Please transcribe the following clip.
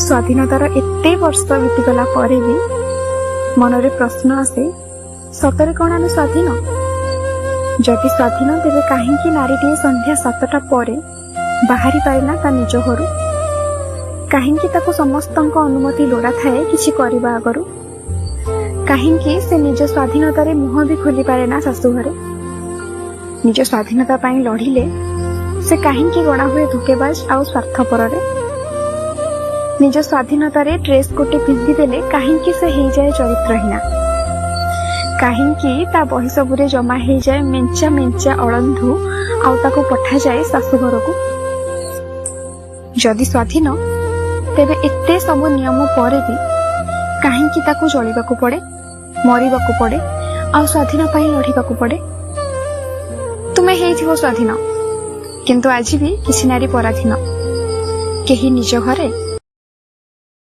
स्वाधीनतार एते वर्ष बीतीगला भी मनरे प्रश्न आसे, सतरे कौन आम स्वाधीन? जदि स्वाधीन तेरे कहीं नारीटे संध्या 7टा पर बाहरी पारेना ता निज घर, कहीं समस्त अनुमति लोड़ा थाए किछि करबा आगरु, कहीं से निज स्वाधीनतार मुह भी खोली पारेना शाशु घरे। निज स्वाधीनता पाई लड़िले से कहीं गणा हुए धोकेबाज आउ स्वार्थपर। निज स्वाधीनतार ड्रेस गोटे पिंधिदेले कहीं से हो जाए चरित्रहीना, कहीं ता बही सबुरे जमा हो जाए मेंचा मेंचा अड़ंधु आउ ताको पठा जाए शाशुघर को। जदि स्वाधीन तेबे एते सब नियम पर भी कहीं ताको जलिबाकू पड़े, मरिबाकू पड़े, आउ स्वाधीन पाई लड़िबाकू पड़े। तुमे हेइथिबो स्वाधीन, किंतु आज भी किछि नारी पराधीन। केही निज घरे